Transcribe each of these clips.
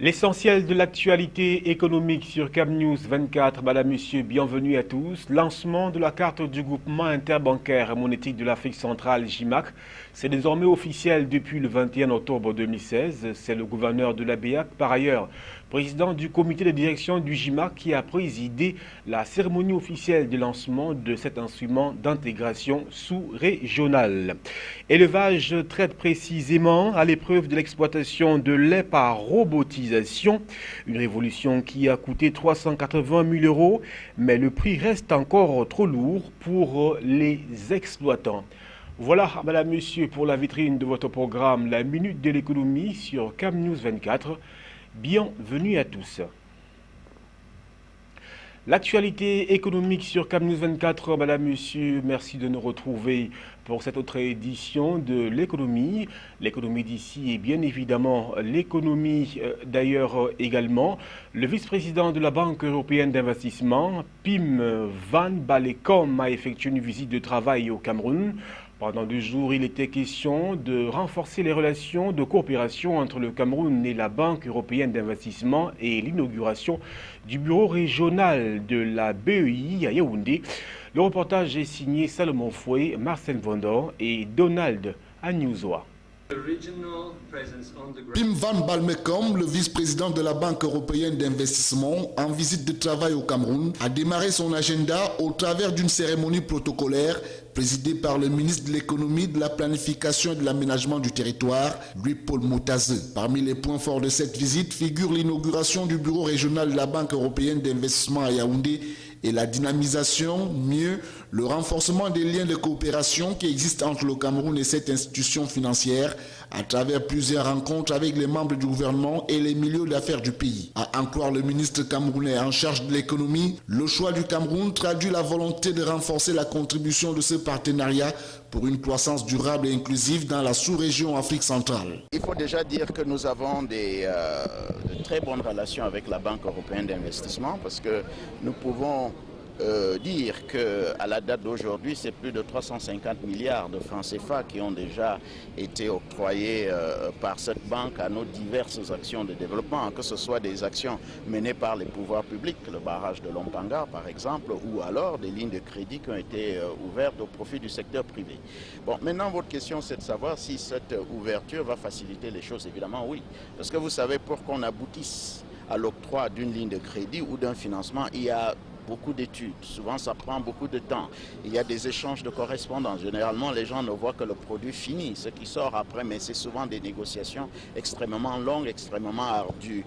L'essentiel de l'actualité économique sur CamNews 24. Madame, Monsieur, bienvenue à tous. Lancement de la carte du groupement interbancaire et monétique de l'Afrique centrale, JIMAC. C'est désormais officiel depuis le 21 octobre 2016. C'est le gouverneur de la BEAC, par ailleurs président du comité de direction du JIMAC, qui a présidé la cérémonie officielle de lancement de cet instrument d'intégration sous-régionale. Élevage traite précisément à l'épreuve de l'exploitation de lait par robotisation, une révolution qui a coûté 380 000 euros, mais le prix reste encore trop lourd pour les exploitants. Voilà, madame, monsieur, pour la vitrine de votre programme, la Minute de l'économie sur CamNews 24. Bienvenue à tous. L'actualité économique sur CamNews 24, madame, monsieur, merci de nous retrouver pour cette autre édition de l'économie. L'économie d'ici et bien évidemment l'économie d'ailleurs également. Le vice-président de la Banque européenne d'investissement, Pim Van Balekom, a effectué une visite de travail au Cameroun. Pendant 2 jours, il était question de renforcer les relations de coopération entre le Cameroun et la Banque européenne d'investissement et l'inauguration du bureau régional de la BEI à Yaoundé. Le reportage est signé Salomon Foué, Marcel Vendor et Donald Anyuzoa. Pim Van Balekom, le vice-président de la Banque européenne d'investissement, en visite de travail au Cameroun, a démarré son agenda au travers d'une cérémonie protocolaire présidée par le ministre de l'économie, de la planification et de l'aménagement du territoire, Louis-Paul Moutaze. Parmi les points forts de cette visite figure l'inauguration du bureau régional de la Banque européenne d'investissement à Yaoundé et la dynamisation, mieux, le renforcement des liens de coopération qui existent entre le Cameroun et cette institution financière à travers plusieurs rencontres avec les membres du gouvernement et les milieux d'affaires du pays. À en croire le ministre camerounais en charge de l'économie, le choix du Cameroun traduit la volonté de renforcer la contribution de ce partenariat pour une croissance durable et inclusive dans la sous-région Afrique centrale. Il faut déjà dire que nous avons de très bonnes relations avec la Banque européenne d'investissement parce que nous pouvons dire qu'à la date d'aujourd'hui, c'est plus de 350 milliards de francs CFA qui ont déjà été octroyés par cette banque à nos diverses actions de développement, que ce soit des actions menées par les pouvoirs publics, le barrage de Lompanga par exemple, ou alors des lignes de crédit qui ont été ouvertes au profit du secteur privé. Bon, maintenant votre question c'est de savoir si cette ouverture va faciliter les choses. Évidemment oui, parce que vous savez, pour qu'on aboutisse à l'octroi d'une ligne de crédit ou d'un financement, il y a beaucoup d'études. Souvent, ça prend beaucoup de temps. Il y a des échanges de correspondance. Généralement, les gens ne voient que le produit fini, ce qui sort après, mais c'est souvent des négociations extrêmement longues, extrêmement ardues.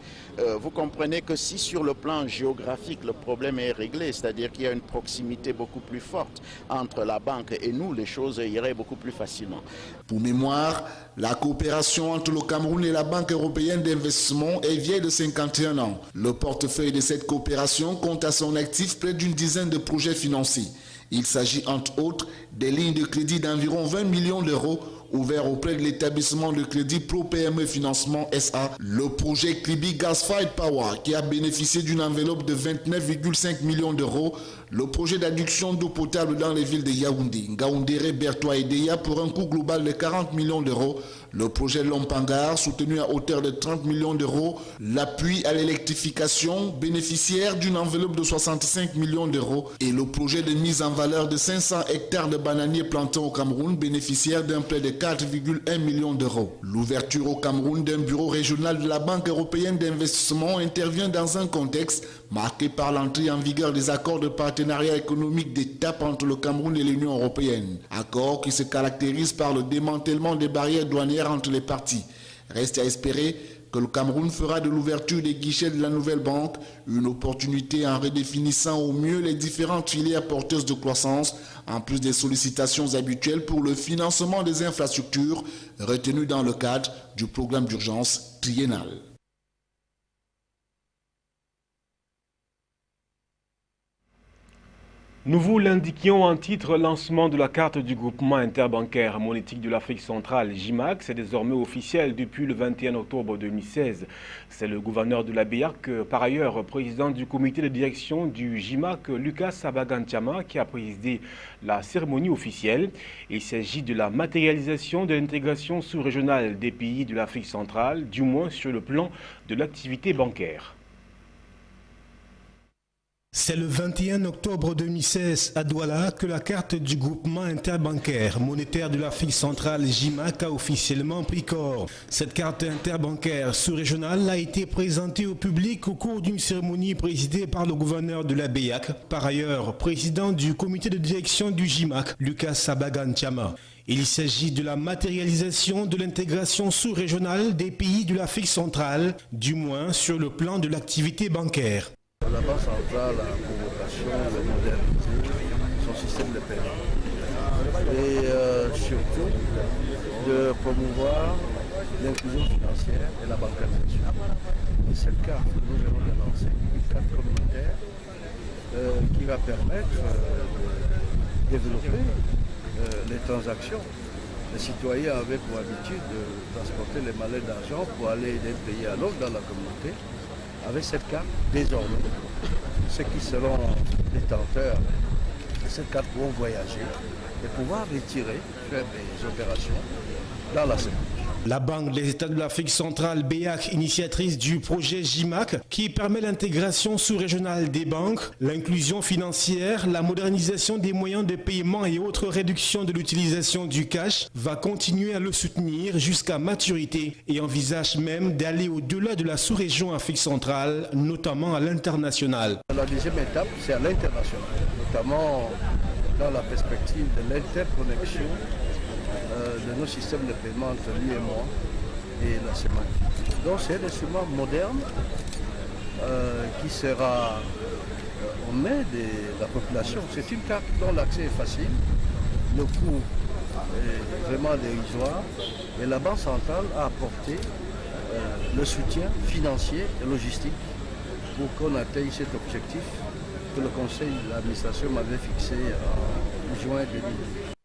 Vous comprenez que si sur le plan géographique, le problème est réglé, c'est-à-dire qu'il y a une proximité beaucoup plus forte entre la banque et nous, les choses iraient beaucoup plus facilement. Pour mémoire, la coopération entre le Cameroun et la Banque européenne d'investissement est vieille de 51 ans. Le portefeuille de cette coopération compte à son actif près d'une dizaine de projets financiers. Il s'agit entre autres des lignes de crédit d'environ 20 millions d'euros ouverts auprès de l'établissement de crédit Pro PME Financement SA, le projet Kribi Gas Fired Power qui a bénéficié d'une enveloppe de 29,5 millions d'euros, le projet d'adduction d'eau potable dans les villes de Yaoundé, Ngaoundéré, Bertoua et Deya pour un coût global de 40 millions d'euros, le projet Lompangar soutenu à hauteur de 30 millions d'euros, l'appui à l'électrification bénéficiaire d'une enveloppe de 65 millions d'euros et le projet de mise en valeur de 500 hectares de bananiers plantés au Cameroun bénéficiaire d'un prêt de 4,1 millions d'euros. L'ouverture au Cameroun d'un bureau régional de la Banque européenne d'investissement intervient dans un contexte marqué par l'entrée en vigueur des accords de partenariat économique d'étape entre le Cameroun et l'Union européenne. Accords qui se caractérisent par le démantèlement des barrières douanières entre les parties. Reste à espérer que le Cameroun fera de l'ouverture des guichets de la nouvelle banque une opportunité en redéfinissant au mieux les différentes filières porteuses de croissance, en plus des sollicitations habituelles pour le financement des infrastructures retenues dans le cadre du programme d'urgence triennal. Nous vous l'indiquions en titre, lancement de la carte du groupement interbancaire monétique de l'Afrique centrale, JIMAC, c'est désormais officiel depuis le 21 octobre 2016. C'est le gouverneur de la BEAC, par ailleurs président du comité de direction du JIMAC, Lucas Sabagan-Chama, qui a présidé la cérémonie officielle. Il s'agit de la matérialisation de l'intégration sous-régionale des pays de l'Afrique centrale, du moins sur le plan de l'activité bancaire. C'est le 21 octobre 2016 à Douala que la carte du groupement interbancaire monétaire de l'Afrique centrale JIMAC a officiellement pris corps. Cette carte interbancaire sous-régionale a été présentée au public au cours d'une cérémonie présidée par le gouverneur de la BEAC, par ailleurs président du comité de direction du JIMAC, Lucas Sabagan-Chama. Il s'agit de la matérialisation de l'intégration sous-régionale des pays de l'Afrique centrale, du moins sur le plan de l'activité bancaire. La Banque centrale a pour vocation de moderniser son système de paiement et surtout de promouvoir l'inclusion financière et la bancarisation. C'est le cas que nous venons de lancer, une carte communautaire qui va permettre de développer les transactions. Les citoyens avaient pour habitude de transporter les mallets d'argent pour aller d'un pays à l'autre dans la communauté. Avec cette carte, désormais, ceux qui seront détenteurs de cette carte pourront voyager et pouvoir retirer, faire des opérations dans la semaine. La Banque des États de l'Afrique centrale, BEAC, initiatrice du projet JIMAC, qui permet l'intégration sous-régionale des banques, l'inclusion financière, la modernisation des moyens de paiement et autres réductions de l'utilisation du cash, va continuer à le soutenir jusqu'à maturité et envisage même d'aller au-delà de la sous-région Afrique centrale, notamment à l'international. La deuxième étape, c'est à l'international, notamment dans la perspective de l'interconnexion de nos systèmes de paiement entre lui et moi et la CEMAC. Donc c'est un instrument moderne qui sera aux mains de la population. C'est une carte dont l'accès est facile, le coût est vraiment dérisoire et la Banque centrale a apporté le soutien financier et logistique pour qu'on atteigne cet objectif que le conseil d'administration m'avait fixé en juin 2012.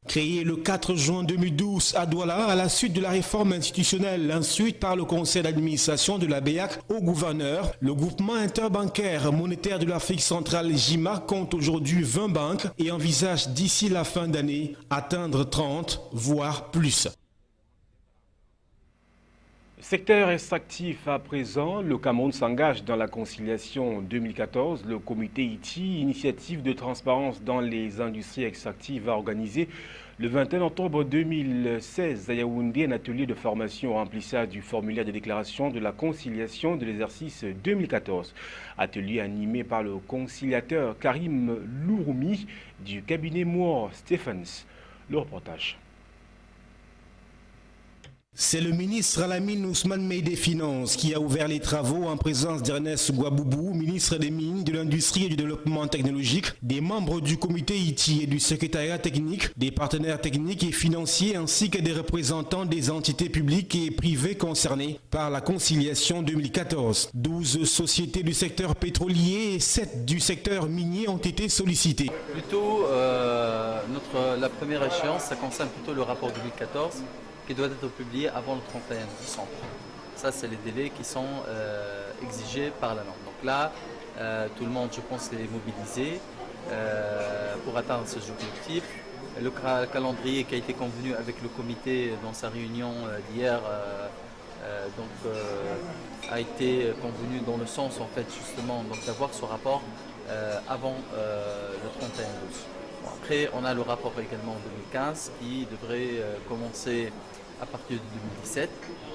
Créé le 4 juin 2012 à Douala, à la suite de la réforme institutionnelle instruite par le conseil d'administration de la BEAC au gouverneur, le groupement interbancaire monétaire de l'Afrique centrale JIMAC compte aujourd'hui 20 banques et envisage d'ici la fin d'année atteindre 30, voire plus. Secteur extractif à présent, le Cameroun s'engage dans la conciliation 2014. Le comité ITI, initiative de transparence dans les industries extractives, a organisé le 21 octobre 2016 à Yaoundé un atelier de formation au remplissage du formulaire de déclaration de la conciliation de l'exercice 2014. Atelier animé par le conciliateur Karim Louroumi du cabinet Moore Stephens. Le reportage. C'est le ministre Alamine Ousmane Mey des Finances qui a ouvert les travaux en présence d'Ernest Guaboubou, ministre des Mines, de l'Industrie et du Développement technologique, des membres du comité ITI et du secrétariat technique, des partenaires techniques et financiers ainsi que des représentants des entités publiques et privées concernées par la conciliation 2014. 12 sociétés du secteur pétrolier et 7 du secteur minier ont été sollicitées. Plutôt, la première échéance, ça concerne plutôt le rapport 2014. Qui doit être publié avant le 31 décembre. Ça, c'est les délais qui sont exigés par la norme. Donc là, tout le monde, je pense, est mobilisé pour atteindre ces objectifs. Le calendrier qui a été convenu avec le comité dans sa réunion d'hier a été convenu dans le sens, en fait, justement, d'avoir ce rapport avant le 31 août. Bon, après, on a le rapport également en 2015 qui devrait commencer à partir de 2017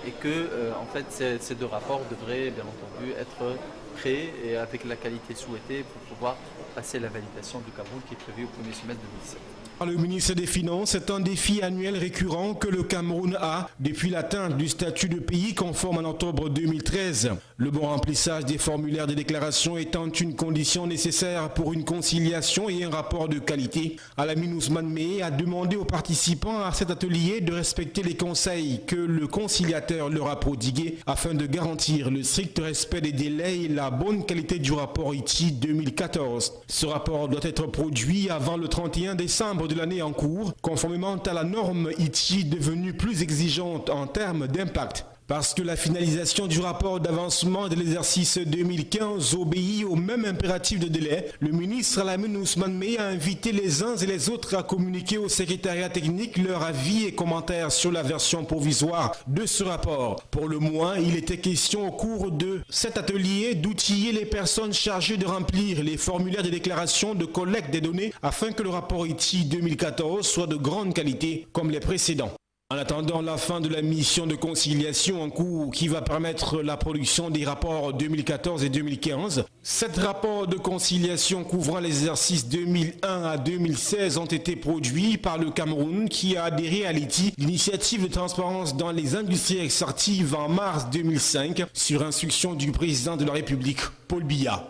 et que en fait ces deux rapports devraient bien entendu être prêts et avec la qualité souhaitée pour pouvoir passer la validation du Cameroun qui est prévue au premier semestre 2017. Le ministre des Finances est un défi annuel récurrent que le Cameroun a depuis l'atteinte du statut de pays conforme en octobre 2013. Le bon remplissage des formulaires de déclaration étant une condition nécessaire pour une conciliation et un rapport de qualité. Alamine Ousmane Meye a demandé aux participants à cet atelier de respecter les conseils que le conciliateur leur a prodigués afin de garantir le strict respect des délais et la bonne qualité du rapport ITI 2014. Ce rapport doit être produit avant le 31 décembre de l'année en cours, conformément à la norme ITI devenue plus exigeante en termes d'impact. Parce que la finalisation du rapport d'avancement de l'exercice 2015 obéit au même impératif de délai, le ministre Alamine Ousmane Meye a invité les uns et les autres à communiquer au secrétariat technique leurs avis et commentaires sur la version provisoire de ce rapport. Pour le moins, il était question au cours de cet atelier d'outiller les personnes chargées de remplir les formulaires de déclaration de collecte des données afin que le rapport ITI 2014 soit de grande qualité comme les précédents. En attendant la fin de la mission de conciliation en cours qui va permettre la production des rapports 2014 et 2015, 7 rapports de conciliation couvrant les exercices 2001 à 2016 ont été produits par le Cameroun qui a adhéré à l'ITI, l'initiative de transparence dans les industries extractives en mars 2005 sur instruction du président de la République, Paul Biya.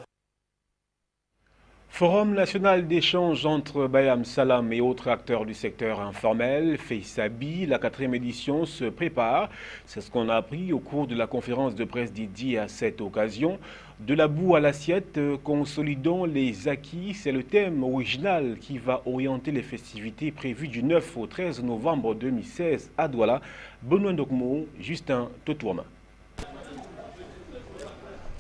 Forum national d'échange entre Bayam Salam et autres acteurs du secteur informel, FEISABI, la 4e édition se prépare. C'est ce qu'on a appris au cours de la conférence de presse dédiée à cette occasion. De la boue à l'assiette, consolidons les acquis, c'est le thème original qui va orienter les festivités prévues du 9 au 13 novembre 2016 à Douala. Benoît Ndokmo, Justin Totourma.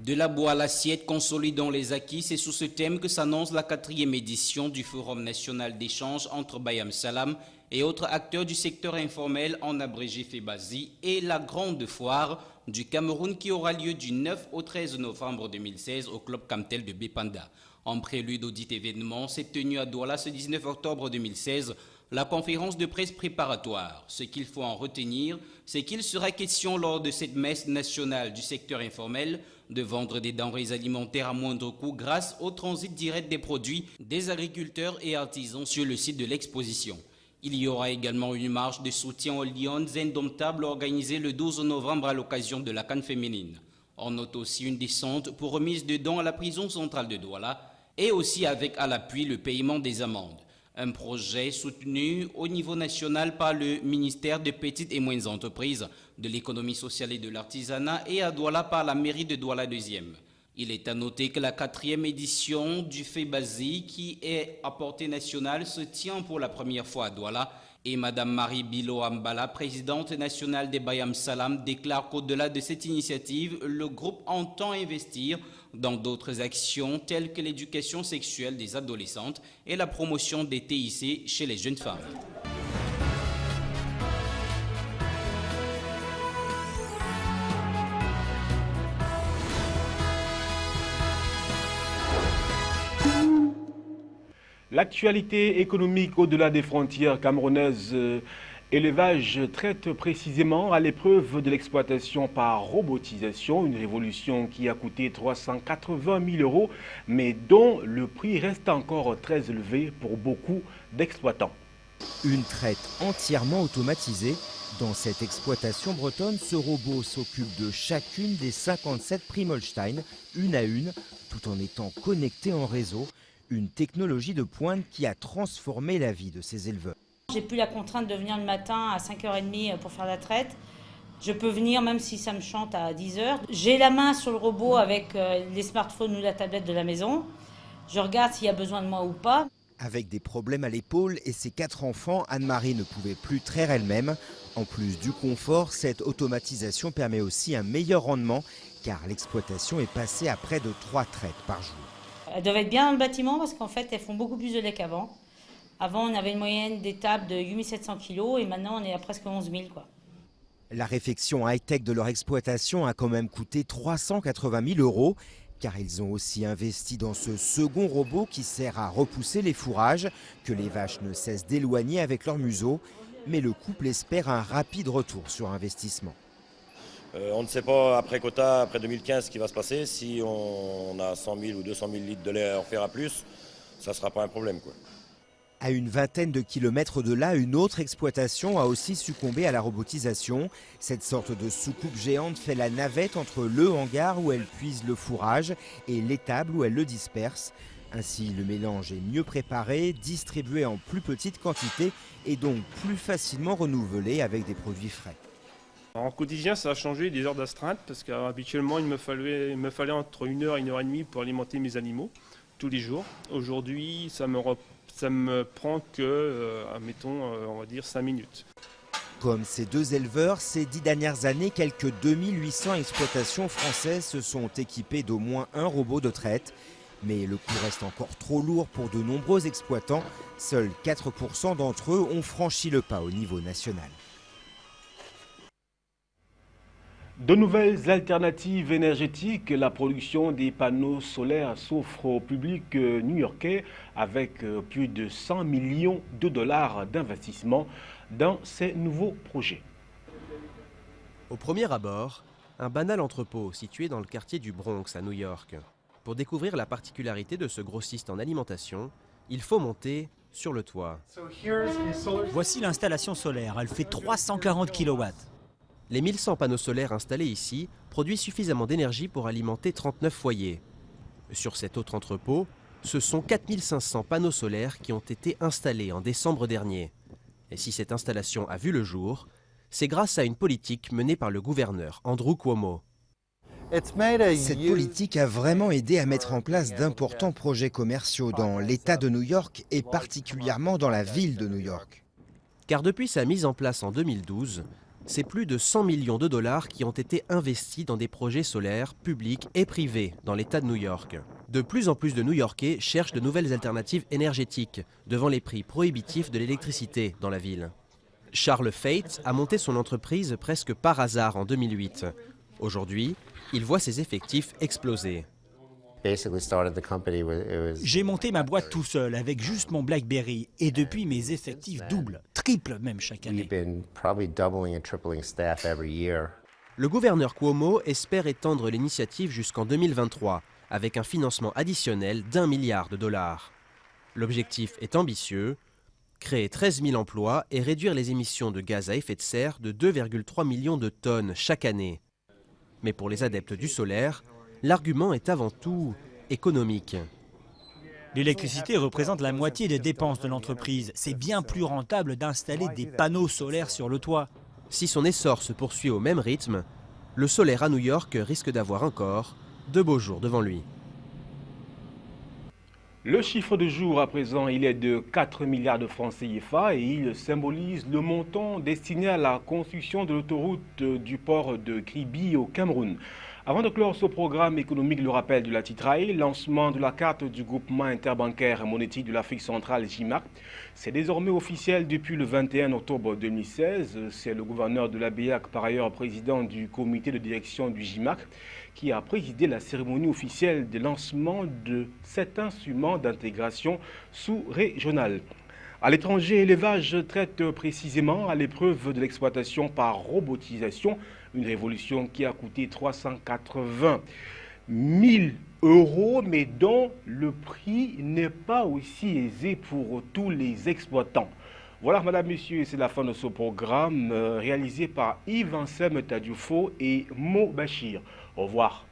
De la boue à l'assiette, consolidons les acquis, c'est sous ce thème que s'annonce la 4e édition du Forum national d'échange entre Bayam Salam et autres acteurs du secteur informel, en abrégé FEISABI, et la grande foire du Cameroun qui aura lieu du 9 au 13 novembre 2016 au Club Camtel de Bépanda. En prélude au dit événement, s'est tenue à Douala ce 19 octobre 2016 la conférence de presse préparatoire. Ce qu'il faut en retenir, c'est qu'il sera question lors de cette messe nationale du secteur informel de vendre des denrées alimentaires à moindre coût grâce au transit direct des produits des agriculteurs et artisans sur le site de l'exposition. Il y aura également une marche de soutien aux Lions indomptables organisée le 12 novembre à l'occasion de la CAN féminine. On note aussi une descente pour remise de dons à la prison centrale de Douala et aussi avec à l'appui le paiement des amendes. Un projet soutenu au niveau national par le ministère des Petites et Moyennes Entreprises, de l'économie sociale et de l'artisanat et à Douala par la mairie de Douala 2e. Il est à noter que la 4e édition du FEISABI, qui est à portée nationale, se tient pour la première fois à Douala. Et Mme Marie Bilo Ambala, présidente nationale des Bayam Salam, déclare qu'au-delà de cette initiative, le groupe entend investir dans d'autres actions telles que l'éducation sexuelle des adolescentes et la promotion des TIC chez les jeunes femmes. L'actualité économique au-delà des frontières camerounaises, élevage traite précisément à l'épreuve de l'exploitation par robotisation, une révolution qui a coûté 380 000 €, mais dont le prix reste encore très élevé pour beaucoup d'exploitants. Une traite entièrement automatisée. Dans cette exploitation bretonne, ce robot s'occupe de chacune des 57 Primolstein, une à une, tout en étant connecté en réseau. Une technologie de pointe qui a transformé la vie de ces éleveurs. J'ai plus la contrainte de venir le matin à 5h30 pour faire la traite. Je peux venir même si ça me chante à 10h. J'ai la main sur le robot avec les smartphones ou la tablette de la maison. Je regarde s'il y a besoin de moi ou pas. Avec des problèmes à l'épaule et ses 4 enfants, Anne-Marie ne pouvait plus traire elle-même. En plus du confort, cette automatisation permet aussi un meilleur rendement car l'exploitation est passée à près de 3 traites par jour. Elles doivent être bien dans le bâtiment parce qu'en fait, elles font beaucoup plus de lait qu'avant. Avant, on avait une moyenne d'étape de 8 700 kg et maintenant, on est à presque 11 000. La réfection high-tech de leur exploitation a quand même coûté 380 000 €, car ils ont aussi investi dans ce second robot qui sert à repousser les fourrages, que les vaches ne cessent d'éloigner avec leur museau. Mais le couple espère un rapide retour sur investissement. On ne sait pas après quota, après 2015, ce qui va se passer. Si on a 100 000 ou 200 000 litres de lait à en faire à plus, ça ne sera pas un problème, quoi. À une vingtaine de kilomètres de là, une autre exploitation a aussi succombé à la robotisation. Cette sorte de soucoupe géante fait la navette entre le hangar où elle puise le fourrage et l'étable où elle le disperse. Ainsi, le mélange est mieux préparé, distribué en plus petite quantité et donc plus facilement renouvelé avec des produits frais. En quotidien, ça a changé des heures d'astreinte parce qu'habituellement, il me fallait entre 1 heure et 1 heure et demie pour alimenter mes animaux tous les jours. Aujourd'hui, ça me prend que, admettons, on va dire 5 minutes. Comme ces deux éleveurs, ces 10 dernières années, quelques 2800 exploitations françaises se sont équipées d'au moins un robot de traite. Mais le coût reste encore trop lourd pour de nombreux exploitants. Seuls 4% d'entre eux ont franchi le pas au niveau national. De nouvelles alternatives énergétiques, la production des panneaux solaires s'offre au public new-yorkais avec plus de 100 millions de dollars d'investissement dans ces nouveaux projets. Au premier abord, un banal entrepôt situé dans le quartier du Bronx à New York. Pour découvrir la particularité de ce grossiste en alimentation, il faut monter sur le toit. Voici l'installation solaire, elle fait 340 kW. Les 1100 panneaux solaires installés ici produisent suffisamment d'énergie pour alimenter 39 foyers. Sur cet autre entrepôt, ce sont 4500 panneaux solaires qui ont été installés en décembre dernier. Et si cette installation a vu le jour, c'est grâce à une politique menée par le gouverneur Andrew Cuomo. Cette politique a vraiment aidé à mettre en place d'importants projets commerciaux dans l'État de New York et particulièrement dans la ville de New York. Car depuis sa mise en place en 2012, c'est plus de 100 millions de dollars qui ont été investis dans des projets solaires publics et privés dans l'État de New York. De plus en plus de New-Yorkais cherchent de nouvelles alternatives énergétiques devant les prix prohibitifs de l'électricité dans la ville. Charles Fate a monté son entreprise presque par hasard en 2008. Aujourd'hui, il voit ses effectifs exploser. J'ai monté ma boîte tout seul avec juste mon BlackBerry et depuis mes effectifs doublent, triplent même chaque année. Le gouverneur Cuomo espère étendre l'initiative jusqu'en 2023 avec un financement additionnel d'1 milliard de dollars. L'objectif est ambitieux, créer 13 000 emplois et réduire les émissions de gaz à effet de serre de 2,3 millions de tonnes chaque année. Mais pour les adeptes du solaire, l'argument est avant tout économique. L'électricité représente la moitié des dépenses de l'entreprise. C'est bien plus rentable d'installer des panneaux solaires sur le toit. Si son essor se poursuit au même rythme, le solaire à New York risque d'avoir encore de beaux jours devant lui. Le chiffre de jour à présent, il est de 4 milliards de francs CFA et il symbolise le montant destiné à la construction de l'autoroute du port de Kribi au Cameroun. Avant de clore ce programme économique, le rappel de la titraille, lancement de la carte du groupement interbancaire monétique de l'Afrique centrale JIMAC. C'est désormais officiel depuis le 21 octobre 2016. C'est le gouverneur de la BIAC, par ailleurs président du comité de direction du JIMAC, qui a présidé la cérémonie officielle de lancement de cet instrument d'intégration sous-régionale. À l'étranger, l'élevage traite précisément à l'épreuve de l'exploitation par robotisation, une révolution qui a coûté 380 000 €, mais dont le prix n'est pas aussi aisé pour tous les exploitants. Voilà, madame, messieurs, c'est la fin de ce programme réalisé par Yves Ansem Tadioufo et Mo Bachir. Au revoir.